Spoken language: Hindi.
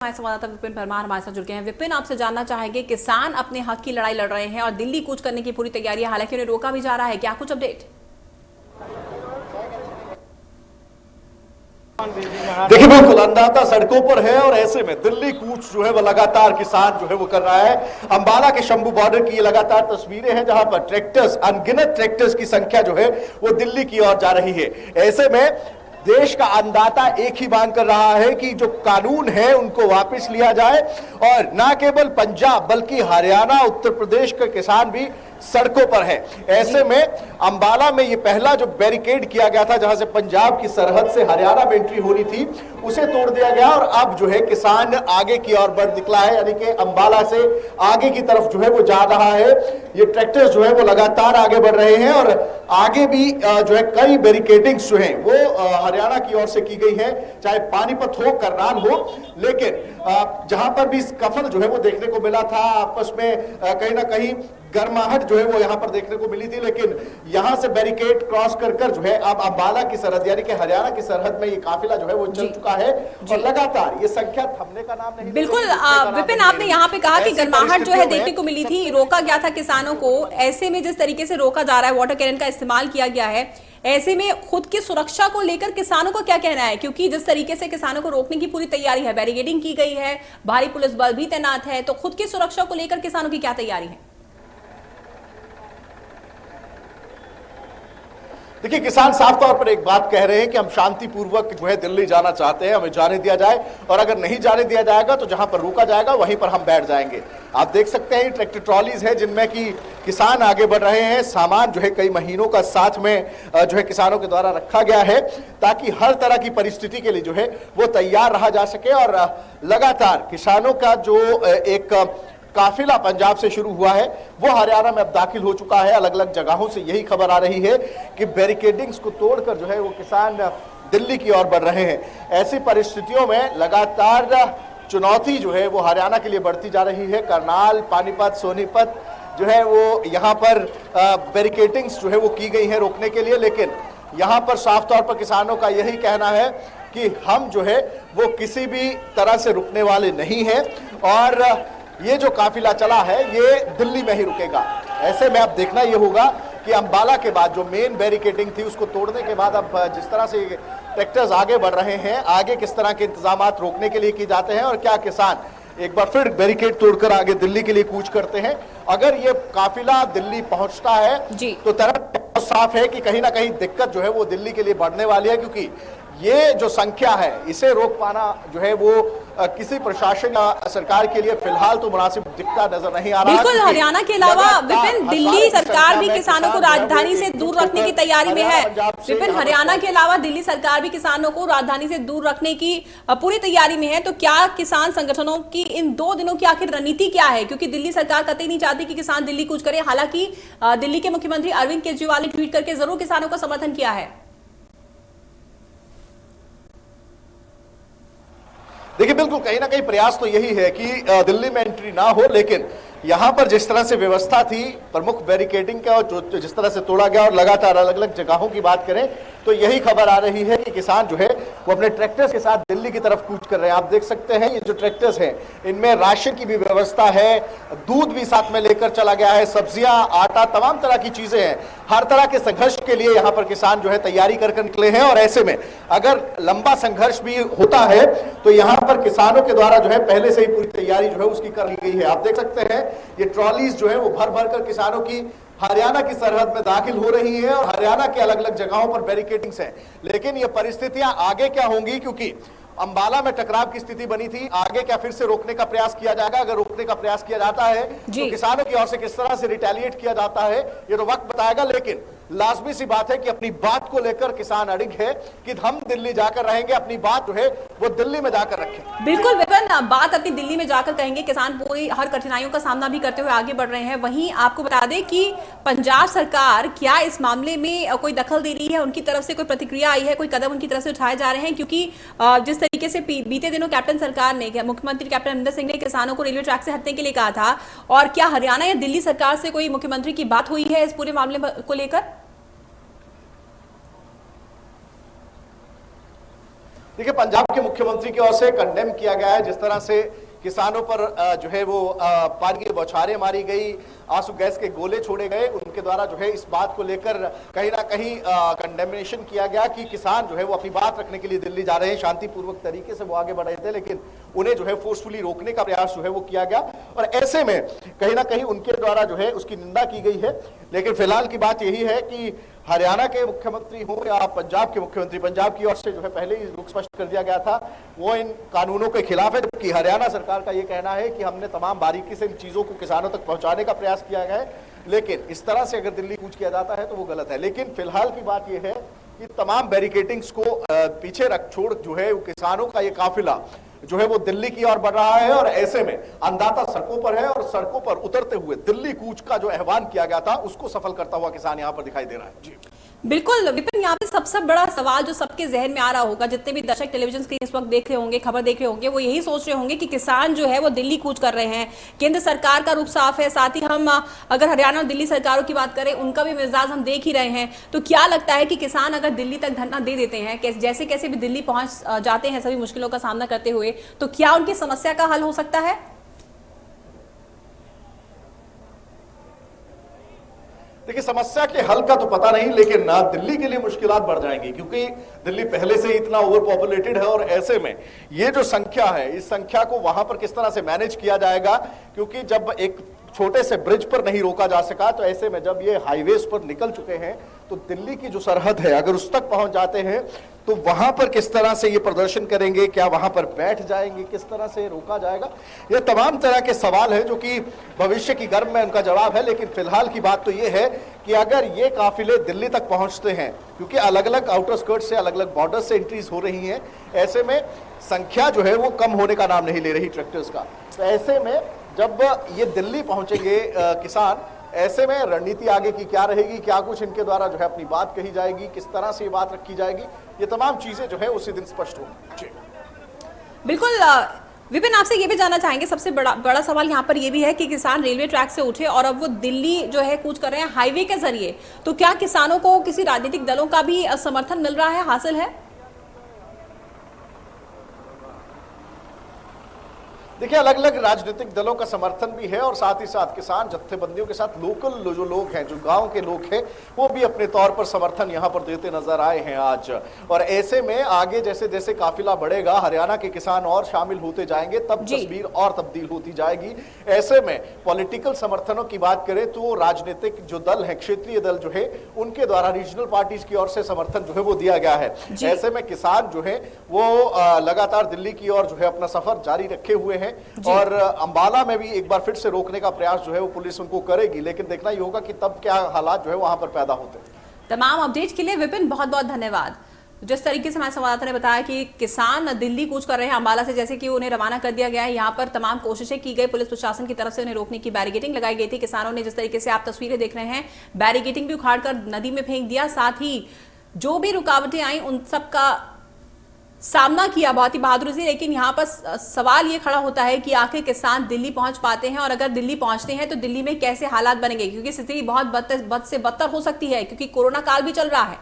हमारे संवाददाता विपिन परमार हमारे साथ जुड़ गए हैं। विपिन, आपसे जानना चाहेंगे, किसान अपने हक की लड़ाई लड़ रहे हैं और दिल्ली कूच करने की पूरी तैयारी है, हालांकि उन्हें रोका भी जा रहा है, क्या कुछ अपडेट? देखिए, बिल्कुल अन्नदाता सड़कों पर है और ऐसे में दिल्ली कूच जो है वो लगातार किसान जो है वो कर रहा है। अंबाला के शंभू बॉर्डर की ये लगातार तस्वीरें हैं जहां पर ट्रैक्टर्स, अनगिनत ट्रैक्टर्स की संख्या जो है वो दिल्ली की ओर जा रही है। ऐसे में देश का अन्नदाता एक ही मांग कर रहा है कि जो कानून है उनको वापस लिया जाए और ना केवल पंजाब बल्कि हरियाणा, उत्तर प्रदेश के किसान भी सड़कों पर है। ऐसे में अंबाला में ये पहला जो बैरिकेड किया गया था जहां से पंजाब की सरहद से हरियाणा में एंट्री होनी थी, उसे तोड़ दिया गया और अब जो है किसान आगे की ओर बढ़ निकला है, यानी कि अंबाला से आगे की तरफ जो है वो जा रहा है। ये ट्रैक्टर जो है वो लगातार आगे बढ़ रहे हैं और आगे भी जो है कई बैरिकेडिंग्स जो है वो हरियाणा की ओर से की गई है, चाहे पानीपत हो, करनाल हो। लेकिन जहां पर भी स्कफल जो है वो देखने को मिला था, आपस में कहीं ना कहीं गर्माहट जो है वो यहां पर देखने को मिली थी, लेकिन यहां से बैरिकेड क्रॉस कर कर जो है अब अंबाला की सरहद यानी कि हरियाणा की सरहद में ये काफिला जो है वो चल चुका है और लगातार ये संख्या थमने का नाम नहीं। बिल्कुल विपिन, आपने यहाँ पे कहा कि गर्माहट जो है देखने को मिली थी, रोका गया था किसानों को। ऐसे में जिस तरीके से रोका जा रहा है, वाटर कैनन का इस्तेमाल किया गया है, ऐसे में खुद की सुरक्षा को लेकर किसानों को क्या कहना है? क्योंकि जिस तरीके से किसानों को रोकने की पूरी तैयारी है, बैरिकेडिंग की गई है, भारी पुलिस बल भी तैनात है, तो खुद की सुरक्षा को लेकर किसानों की क्या तैयारी है? देखिए, किसान साफ तौर पर एक बात कह रहे हैं कि हम शांतिपूर्वक जो है दिल्ली जाना चाहते हैं, हमें जाने दिया जाए और अगर नहीं जाने दिया जाएगा तो जहां पर रोका जाएगा वहीं पर हम बैठ जाएंगे। आप देख सकते हैं ट्रैक्टर ट्रॉलीज है जिनमें कि किसान आगे बढ़ रहे हैं। सामान जो है कई महीनों का साथ में जो है किसानों के द्वारा रखा गया है ताकि हर तरह की परिस्थिति के लिए जो है वो तैयार रहा जा सके। और लगातार किसानों का जो एक काफिला पंजाब से शुरू हुआ है वो हरियाणा में अब दाखिल हो चुका है। अलग अलग जगहों से यही खबर आ रही है कि बैरिकेडिंग्स को तोड़कर जो है वो किसान दिल्ली की ओर बढ़ रहे हैं। ऐसी परिस्थितियों में लगातार चुनौती जो है वो हरियाणा के लिए बढ़ती जा रही है। करनाल, पानीपत, सोनीपत जो है वो यहाँ पर बैरिकेडिंग्स जो है वो की गई है रोकने के लिए, लेकिन यहाँ पर साफ तौर पर किसानों का यही कहना है कि हम जो है वो किसी भी तरह से रुकने वाले नहीं हैं और ये जो काफिला चला है ये दिल्ली में ही रुकेगा। ऐसे में अब देखना ये होगा कि अंबाला के बाद जो मेन बैरिकेडिंग थी उसको तोड़ने के बाद अब जिस तरह से ट्रैक्टर्स आगे बढ़ रहे हैं, आगे किस तरह के इंतजाम रोकने के लिए किए जाते हैं और क्या किसान एक बार फिर बैरिकेड तोड़कर आगे दिल्ली के लिए कूच करते हैं। अगर ये काफिला दिल्ली पहुंचता है तो तरफ साफ है कि कहीं ना कहीं दिक्कत जो है वो दिल्ली के लिए बढ़ने वाली है, क्योंकि ये जो संख्या है इसे रोक पाना जो है वो किसी प्रशासन या सरकार के लिए फिलहाल तो मुनासिब दिखता नजर नहीं आ रहा। बिल्कुल, हरियाणा के अलावा विपिन, दिल्ली सरकार भी किसानों को राजधानी से दूर रखने की तैयारी में है। विपिन, हरियाणा के अलावा दिल्ली सरकार भी किसानों को राजधानी से दूर रखने की पूरी तैयारी में है, तो क्या किसान संगठनों की इन 2 दिनों की आखिर रणनीति क्या है? क्योंकि दिल्ली सरकार कतई नहीं चाहती कि किसान दिल्ली कूच करे। हालांकि दिल्ली के मुख्यमंत्री अरविंद केजरीवाल ने ट्वीट करके जरूर किसानों का समर्थन किया है। देखिए, बिल्कुल कहीं ना कहीं प्रयास तो यही है कि दिल्ली में एंट्री ना हो, लेकिन यहां पर जिस तरह से व्यवस्था थी प्रमुख बैरिकेडिंग का और जो जिस तरह से तोड़ा गया और लगातार अलग अलग जगहों की बात करें तो यही खबर आ रही है कि किसान जो है वो अपने ट्रैक्टर्स के साथ दिल्ली की तरफ कूच कर रहे हैं। आप देख सकते हैं ये जो ट्रैक्टर्स हैं इनमें राशन की भी व्यवस्था है, दूध भी साथ में लेकर चला गया है, सब्जियां, आटा, तमाम तरह की चीजें हैं। हर तरह के संघर्ष के लिए यहाँ पर किसान जो है तैयारी कर निकले हैं और ऐसे में अगर लंबा संघर्ष भी होता है तो यहाँ पर किसानों के द्वारा जो है पहले से ही पूरी तैयारी जो है उसकी कर ली गई है। आप देख सकते हैं ये ट्रॉलीज जो है वो भर भर कर किसानों की हरियाणा की सरहद में दाखिल हो रही है और हरियाणा के अलग अलग जगहों पर बैरिकेडिंग्स हैं। लेकिन ये परिस्थितियां आगे क्या होंगी, क्योंकि अंबाला में टकराव की स्थिति बनी थी, आगे क्या फिर से रोकने का प्रयास किया जाएगा? अगर रोकने का प्रयास किया जाता है तो किसानों की ओर से किस तरह से रिटेलिएट किया जाता है ये तो वक्त बताएगा। लेकिन लाजमी सी बात है कि अपनी बात को लेकर किसान अड़िग है कि हम दिल्ली जाकर रहेंगे, अपनी बात जो है वो दिल्ली में जाकर रखें। बिल्कुल विपिन, बात अपनी दिल्ली में जाकर कहेंगे। किसान पूरी हर कठिनाइयों का सामना भी करते हुए आगे बढ़ रहे हैं। वहीं आपको बता दें कि पंजाब सरकार क्या इस मामले में कोई दखल दे रही है? उनकी तरफ से कोई प्रतिक्रिया आई है, कोई कदम उनकी तरफ से उठाए जा रहे हैं? क्योंकि जिस तरीके से बीते दिनों कैप्टन सरकार ने, मुख्यमंत्री कैप्टन अमरिंदर सिंह ने किसानों को रेलवे ट्रैक से हटने के लिए कहा था, और क्या हरियाणा या दिल्ली सरकार से कोई मुख्यमंत्री की बात हुई है इस पूरे मामले को लेकर? देखिए, पंजाब के मुख्यमंत्री की ओर से कंडेम किया गया है जिस तरह से किसानों पर जो है वो पानी की बौछारें मारी गई, आंसू गैस के गोले छोड़े गए, उनके द्वारा जो है इस बात को लेकर कहीं ना कहीं कंडेमनेशन किया गया कि किसान जो है वो अपनी बात रखने के लिए दिल्ली जा रहे हैं, शांतिपूर्वक तरीके से वो आगे बढ़ रहे थे, लेकिन उन्हें जो है फोर्सफुली रोकने का प्रयास जो है वो किया गया और ऐसे में कहीं ना कहीं उनके द्वारा जो है उसकी निंदा की गई है। लेकिन फिलहाल की बात यही है कि हरियाणा के मुख्यमंत्री हो या पंजाब के मुख्यमंत्री, पंजाब की ओर से जो है पहले ही रुख स्पष्ट कर दिया गया था, वो इन कानूनों के खिलाफ है, जबकि हरियाणा सरकार का ये कहना है कि हमने तमाम बारीकी से इन चीजों को किसानों तक पहुंचाने का प्रयास किया गया है, लेकिन इस तरह से अगर दिल्ली कूच किया जाता है तो वो गलत है। लेकिन फिलहाल की बात यह है कि तमाम बैरिकेटिंग्स को पीछे रख छोड़ जो है किसानों का ये काफिला जो है वो दिल्ली की ओर बढ़ रहा है और ऐसे में अंदाता सड़कों पर है और सड़कों पर उतरते हुए दिल्ली कूच का जो आह्वान किया गया था उसको सफल करता हुआ किसान यहां पर दिखाई दे रहा है। जी बिल्कुल विपिन, यहाँ पे सबसे बड़ा सवाल जो सबके जहन में आ रहा होगा, जितने भी दर्शक टेलीविजन स्क्रीन इस वक्त देख रहे होंगे, खबर देख रहे होंगे, वो यही सोच रहे होंगे कि किसान जो है वो दिल्ली कूच कर रहे हैं। केंद्र सरकार का रुख साफ है, साथ ही हम अगर हरियाणा और दिल्ली सरकारों की बात करें उनका भी मिजाज हम देख ही रहे हैं। तो क्या लगता है कि किसान अगर दिल्ली तक धरना दे देते हैं, जैसे कैसे भी दिल्ली पहुंच जाते हैं सभी मुश्किलों का सामना करते हुए, तो क्या उनकी समस्या का हल हो सकता है? देखिए, समस्या के हल का तो पता नहीं, लेकिन ना दिल्ली के लिए मुश्किलात बढ़ जाएंगी क्योंकि दिल्ली पहले से ही इतना ओवर पॉपुलेटेड है और ऐसे में ये जो संख्या है, इस संख्या को वहां पर किस तरह से मैनेज किया जाएगा, क्योंकि जब एक छोटे से ब्रिज पर नहीं रोका जा सका तो ऐसे में जब ये हाईवेज पर निकल चुके हैं तो दिल्ली की जो सरहद है अगर उस तक पहुंच जाते हैं तो वहां पर किस तरह से ये प्रदर्शन करेंगे, क्या वहां पर बैठ जाएंगे, किस तरह से रोका जाएगा, ये तमाम तरह के सवाल है जो कि भविष्य की गर्भ में उनका जवाब है। लेकिन फिलहाल की बात तो ये है कि अगर ये काफिले दिल्ली तक पहुंचते हैं, क्योंकि अलग अलग आउटर स्कर्ट से अलग अलग बॉर्डर से एंट्रीज हो रही हैं, ऐसे में संख्या जो है वो कम होने का नाम नहीं ले रही ट्रैक्टर्स का, तो ऐसे में जब ये दिल्ली पहुंचेंगे किसान, ऐसे में रणनीति आगे की क्या रहेगी, क्या कुछ इनके द्वारा जो है अपनी बात कही जाएगी, किस तरह से ये बात रखी जाएगी, ये तमाम चीजें जो है उसी दिन स्पष्ट होंगी। बिल्कुल विपिन, आपसे ये भी जानना चाहेंगे, सबसे बड़ा सवाल यहाँ पर ये भी है कि किसान रेलवे ट्रैक से उठे और अब वो दिल्ली जो है कूच कर रहे हैं हाईवे के जरिए, तो क्या किसानों को किसी राजनीतिक दलों का भी समर्थन मिल रहा है, हासिल है? देखिए, अलग अलग राजनीतिक दलों का समर्थन भी है और साथ ही साथ किसान जत्थेबंदियों के साथ लोकल जो लोग हैं, जो गांव के लोग हैं, वो भी अपने तौर पर समर्थन यहां पर देते नजर आए हैं आज। और ऐसे में आगे जैसे जैसे काफिला बढ़ेगा, हरियाणा के किसान और शामिल होते जाएंगे, तब तस्वीर और तब्दील होती जाएगी। ऐसे में पॉलिटिकल समर्थनों की बात करें तो राजनीतिक जो दल है, क्षेत्रीय दल जो है, उनके द्वारा रीजनल पार्टीज की ओर से समर्थन जो है वो दिया गया है। ऐसे में किसान जो है वो लगातार दिल्ली की ओर जो है अपना सफर जारी रखे हुए हैं और अंबाला में भी एक बार फिर से रोकने का प्रयास जो है वो पुलिस उनको करेगी, लेकिन देखना ही होगा कि तब क्या हालात जो है वहां पर पैदा होते हैं। तमाम अपडेट के लिए विपिन बहुत बहुत धन्यवाद। जिस तरीके से हमारे संवाददाता ने बताया कि किसान दिल्ली कूच कर रहे हैं अंबाला से, जैसे कि उन्हें रवाना कर दिया गया है, यहाँ पर तमाम कोशिशें की गई, पुलिस प्रशासन की तरफ से उन्हें रोकने की बैरिकेडिंग लगाई गई थी। किसानों ने जिस तरीके से आप तस्वीरें देख रहे हैं, बैरिकेडिंग भी उखाड़कर नदी में फेंक दिया, साथ ही जो भी रुकावटें आई उन सब का सामना किया बहुत ही बहादुरी से। लेकिन यहाँ पर सवाल ये खड़ा होता है कि आखिर किसान दिल्ली पहुंच पाते हैं, और अगर दिल्ली पहुंचते हैं तो दिल्ली में कैसे हालात बनेंगे, क्योंकि स्थिति बहुत बद से बदतर हो सकती है, क्योंकि कोरोना काल भी चल रहा है।